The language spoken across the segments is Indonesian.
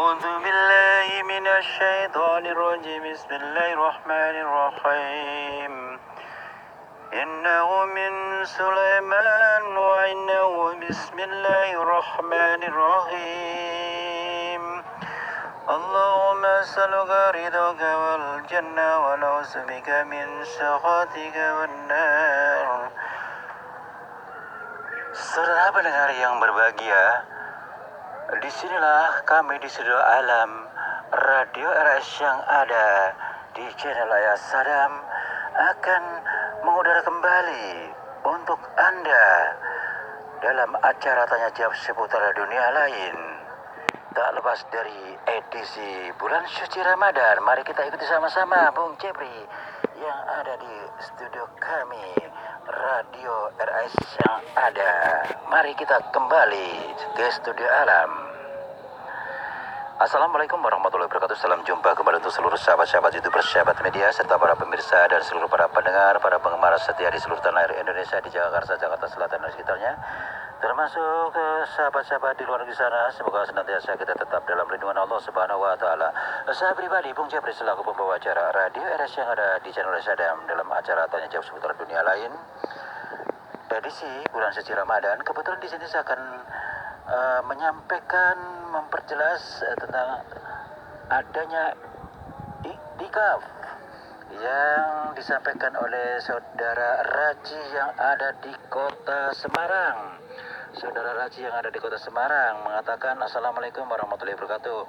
أعوذ بالله من الشيطان الرجيم بسم الله الرحمن الرحيم إنه من سليمان وإنه بسم الله الرحمن الرحيم اللهم أسألك رضاك والجنة ونعوذ بك من سخطك والنار. Saudara pendengar yang berbahagia, disinilah kami di studio alam Radio RS yang ada di channel Ayah Sadam akan mengudara kembali untuk Anda dalam acara tanya jawab seputar dunia lain. Tak lepas dari edisi bulan suci Ramadan, mari kita ikuti sama-sama Bung Jepri yang ada di studio kami Radio RS yang ada. Mari kita kembali ke studio alam. Assalamualaikum warahmatullahi wabarakatuh. Salam jumpa kembali untuk seluruh sahabat-sahabat YouTuber, sahabat media, serta para pemirsa dan seluruh para pendengar, para penggemar setia di seluruh tanah air Indonesia, di Jakarta, Jakarta Selatan dan sekitarnya, termasuk sahabat-sahabat di luar negeri sana. Semoga senantiasa kita tetap dalam lindungan Allah Subhanahu wa taala. Saya pribadi Bung Jepri selaku pembawa acara Radio RS yang ada di channel Sadam dalam acara tanya jawab seputar dunia lain edisi bulan suci Ramadan. Kebetulan di sini saya akan menyampaikan, memperjelas tentang adanya iktikaf yang disampaikan oleh saudara Raji yang ada di kota Semarang. Saudara Raji yang ada di kota Semarang mengatakan, Assalamualaikum warahmatullahi wabarakatuh.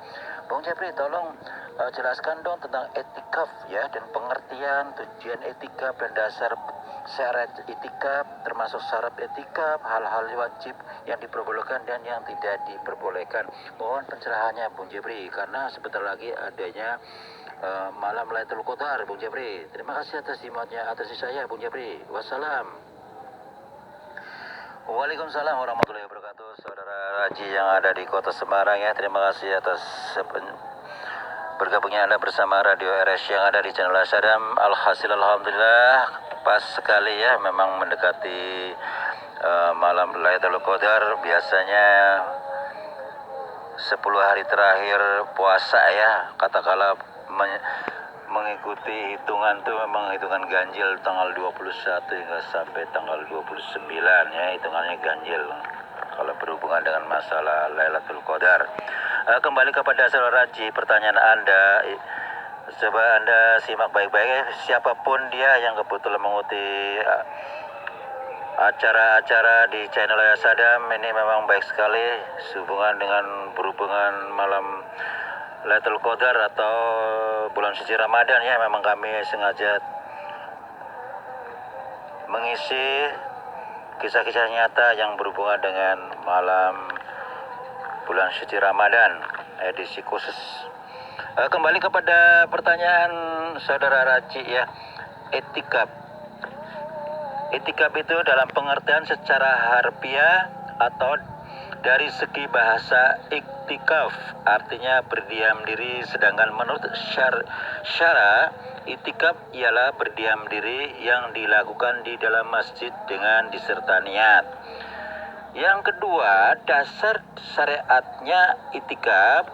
Bung Jepri, tolong jelaskan dong tentang etikaf ya, dan pengertian tujuan etikaf dan dasar syarat etikaf, termasuk syarat etikaf, hal-hal wajib yang diperbolehkan dan yang tidak diperbolehkan. Mohon pencerahannya Bung Jepri, karena sebentar lagi adanya malam Lailatul Qadar Bung Jepri. Terima kasih atas simaknya, atas saya Bung Jepri. Wassalam. Waalaikumsalam warahmatullahi wabarakatuh. Saudara Raji yang ada di kota Semarang ya, terima kasih atas bergabungnya Anda bersama Radio RS yang ada di channel Sadam. Alhasil alhamdulillah pas sekali ya, memang mendekati malam Lailatul Qadar. Biasanya 10 hari terakhir puasa ya, katakanlah mengikuti hitungan tuh memang hitungan ganjil tanggal 21 hingga sampai tanggal 29 ya, hitungannya ganjil kalau berhubungan dengan masalah Lailatul Qadar. Kembali kepada saudara Raji, pertanyaan Anda, coba Anda simak baik-baik. Siapapun dia yang kebetulan mengikuti acara-acara di channel Sadam ini memang baik sekali berhubungan malam Lailatul Qadar atau bulan suci Ramadan ya. Memang kami sengaja mengisi kisah-kisah nyata yang berhubungan dengan malam bulan suci Ramadan edisi khusus. Kembali kepada pertanyaan saudara Raji ya, etikaf. Etikaf itu dalam pengertian secara harfiah atau dari segi bahasa iktikaf artinya berdiam diri, sedangkan menurut syara iktikaf ialah berdiam diri yang dilakukan di dalam masjid dengan disertai niat. Yang kedua, dasar syariatnya iktikaf.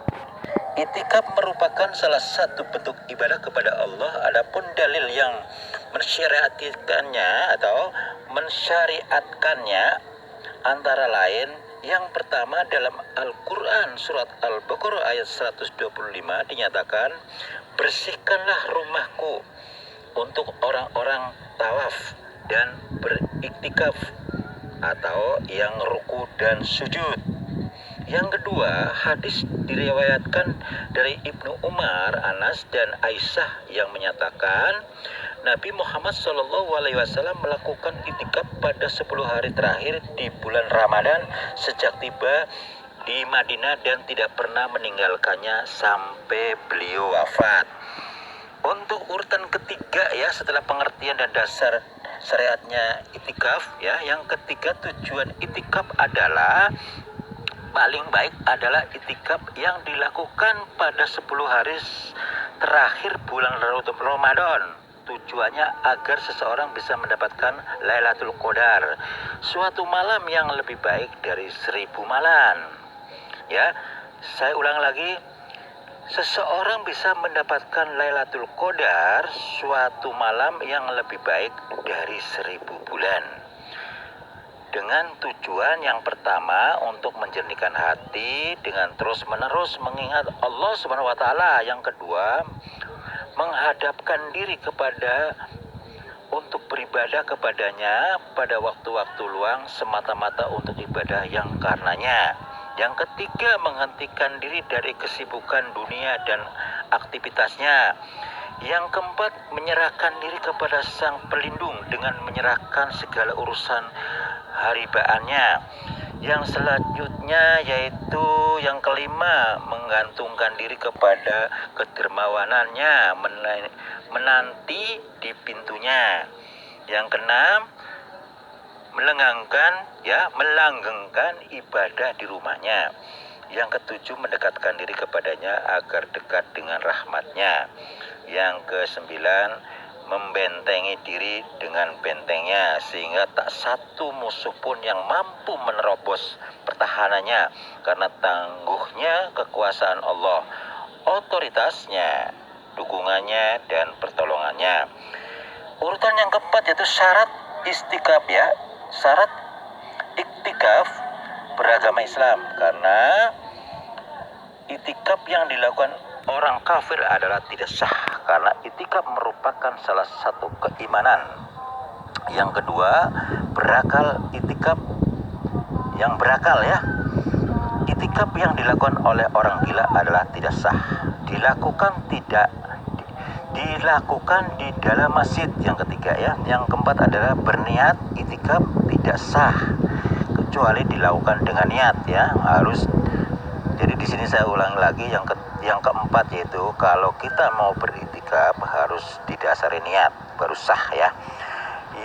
Iktikaf merupakan salah satu bentuk ibadah kepada Allah. Adapun dalil yang mensyariatkannya antara lain, yang pertama dalam Al-Quran surat Al-Baqarah ayat 125 dinyatakan, bersihkanlah rumahku untuk orang-orang tawaf dan beriktikaf atau yang ruku dan sujud. Yang kedua, hadis diriwayatkan dari Ibnu Umar, Anas dan Aisyah yang menyatakan Nabi Muhammad SAW melakukan iktikaf pada 10 hari terakhir di bulan Ramadan sejak tiba di Madinah dan tidak pernah meninggalkannya sampai beliau wafat. Untuk urutan ketiga ya, setelah pengertian dan dasar syariatnya iktikaf ya, yang ketiga tujuan iktikaf adalah paling baik adalah iktikaf yang dilakukan pada 10 hari terakhir bulan Ramadan. Tujuannya agar seseorang bisa mendapatkan Lailatul Qadar, suatu malam yang lebih baik dari 1000 malam. Ya, saya ulang lagi, Seseorang bisa mendapatkan Lailatul Qadar, suatu malam yang lebih baik dari 1000 bulan. Dengan tujuan yang pertama untuk menjernihkan hati dengan terus-menerus mengingat Allah Subhanahu wa taala. Yang kedua, menghadapkan diri kepada untuk beribadah kepadanya pada waktu-waktu luang semata-mata untuk ibadah yang karenanya. Yang ketiga, menghentikan diri dari kesibukan dunia dan aktivitasnya. Yang keempat, menyerahkan diri kepada Sang Pelindung dengan menyerahkan segala urusan haribaannya. Yang selanjutnya yaitu yang kelima, menggantungkan diri kepada kedermawanannya, menanti di pintunya. Yang keenam, melanggengkan ibadah di rumahnya. Yang ketujuh, mendekatkan diri kepadanya agar dekat dengan rahmatnya. Yang kesembilan, membentengi diri dengan bentengnya sehingga tak satu musuh pun yang mampu menerobos pertahanannya, karena tangguhnya kekuasaan Allah, otoritasnya, dukungannya, dan pertolongannya. Urutan yang keempat yaitu syarat istikaf syarat iktikaf beragama Islam, karena itikaf yang dilakukan orang kafir adalah tidak sah, karena itikaf merupakan salah satu keimanan. Yang kedua, itikaf yang berakal itikaf yang dilakukan oleh orang gila adalah tidak sah, dilakukan di dalam masjid. Yang ketiga yang keempat adalah berniat itikaf tidak sah kecuali dilakukan dengan niat harus. Jadi di sini saya ulang lagi, yang keempat yaitu kalau kita mau beritikaf harus didasari niat baru sah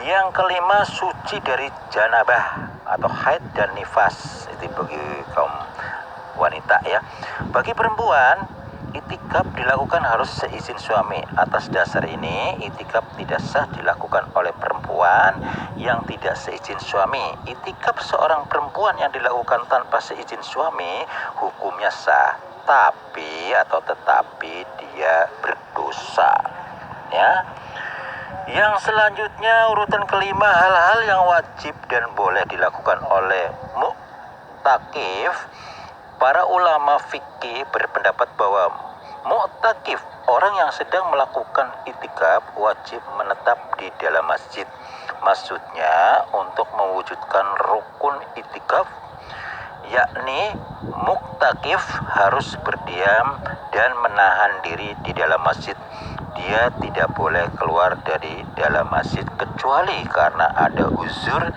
Yang kelima, suci dari janabah atau haid dan nifas, itu bagi kaum wanita Bagi perempuan, itikaf dilakukan harus seizin suami. Atas dasar ini, itikaf tidak sah dilakukan oleh perempuan yang tidak seizin suami. Itikaf seorang perempuan yang dilakukan tanpa seizin suami hukumnya sah, tetapi dia berdosa Yang selanjutnya, urutan kelima, hal-hal yang wajib dan boleh dilakukan oleh mu'takif. Para ulama fikih berpendapat bahwa mu'takif, orang yang sedang melakukan itikaf, wajib menetap di dalam masjid. Maksudnya untuk mewujudkan rukun itikaf, yakni mu'takif harus berdiam dan menahan diri di dalam masjid. Dia tidak boleh keluar dari dalam masjid kecuali karena ada uzur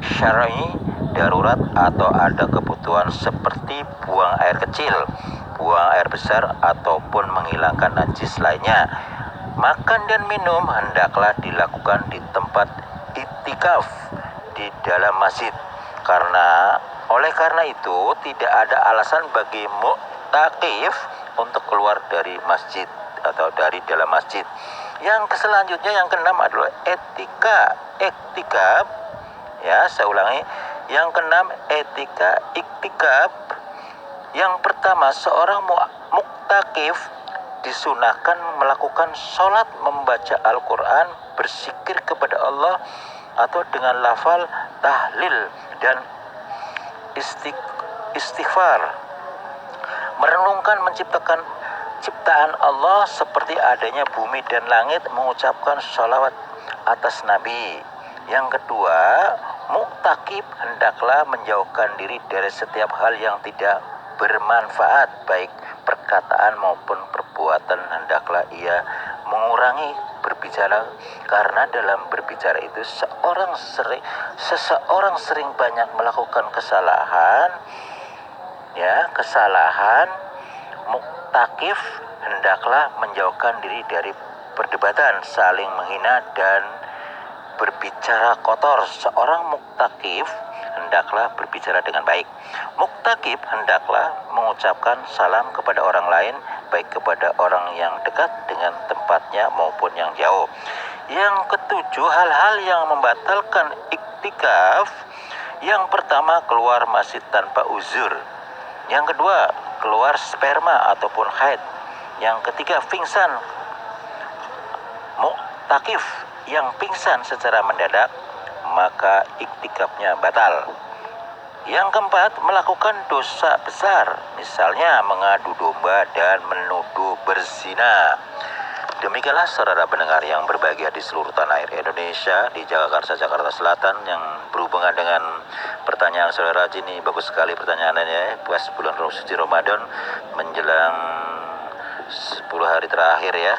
syar'i darurat atau ada kebutuhan seperti buang air kecil, buang air besar, ataupun menghilangkan najis lainnya. Makan dan minum hendaklah dilakukan di tempat itikaf di dalam masjid. Oleh karena itu tidak ada alasan bagi mu'takif untuk keluar dari masjid atau dari dalam masjid. Yang selanjutnya, yang keenam adalah iktikaf. Saya ulangi. Yang keenam, iktikaf. Yang pertama, seorang muktakif disunahkan melakukan sholat, membaca Al-Quran, berzikir kepada Allah atau dengan lafal tahlil dan istighfar, merenungkan ciptaan Allah seperti adanya bumi dan langit, mengucapkan sholawat atas Nabi. Yang kedua, muktakif hendaklah menjauhkan diri dari setiap hal yang tidak bermanfaat, baik perkataan maupun perbuatan. Hendaklah ia mengurangi berbicara, karena dalam berbicara itu seseorang sering banyak melakukan kesalahan. Muktakif hendaklah menjauhkan diri dari perdebatan, saling menghina, dan berbicara kotor. Seorang muktakif hendaklah berbicara dengan baik. Muktakif hendaklah mengucapkan salam kepada orang lain, baik kepada orang yang dekat dengan tempatnya maupun yang jauh. Yang ketujuh, hal-hal yang membatalkan iktikaf. Yang pertama, keluar masjid tanpa uzur. Yang kedua, keluar sperma ataupun haid. Yang ketiga, pingsan. Muktakif yang pingsan secara mendadak, maka iktikafnya batal. Yang keempat, melakukan dosa besar, misalnya mengadu domba dan menuduh berzina. Demikianlah saudara pendengar yang berbahagia di seluruh tanah air Indonesia, di Jagakarsa, Jakarta Selatan, yang berhubungan dengan pertanyaan saudara Raji. Ini bagus sekali pertanyaannya, pas bulan suci Ramadan menjelang 10 hari terakhir ya.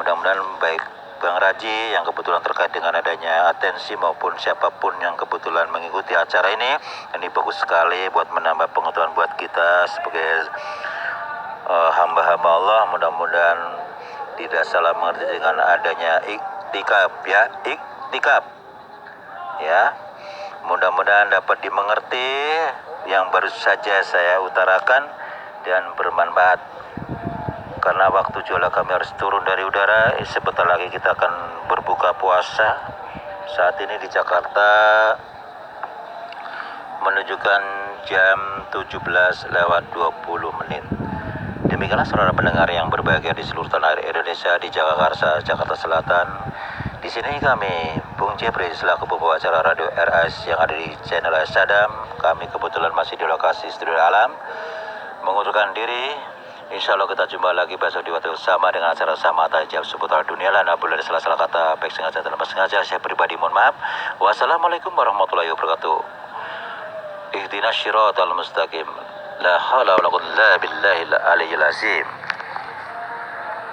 Mudah-mudahan baik Bang Raji yang kebetulan terkait dengan adanya atensi maupun siapapun yang kebetulan mengikuti acara ini bagus sekali buat menambah pengetahuan buat kita sebagai hamba-hamba Allah. Mudah-mudahan tidak salah mengerti dengan adanya iktikaf ya. Mudah-mudahan dapat dimengerti yang baru saja saya utarakan dan bermanfaat. Karena waktu juga kami harus turun dari udara, sebentar lagi kita akan berbuka puasa. Saat ini di Jakarta menunjukkan jam 17:20. Demikianlah saudara pendengar yang berbahagia di seluruh tanah air Indonesia, di Jagakarsa, Jakarta Selatan. Di sini kami, Bung Jepri selaku pembawa acara Radio RS yang ada di channel Sadam. Kami kebetulan masih di lokasi Studio Alam, mengundurkan diri. Insya Allah kita jumpa lagi besok di waktu sama dengan acara sama tajam seputar dunia. Lana boleh ada salah-salah kata baik sengaja dan tanpa sengaja, saya pribadi mohon maaf. Wassalamualaikum warahmatullahi wabarakatuh. Ihdinas syiratal mustaqim. La haula wala quwwata illa billahil aliyyil azim.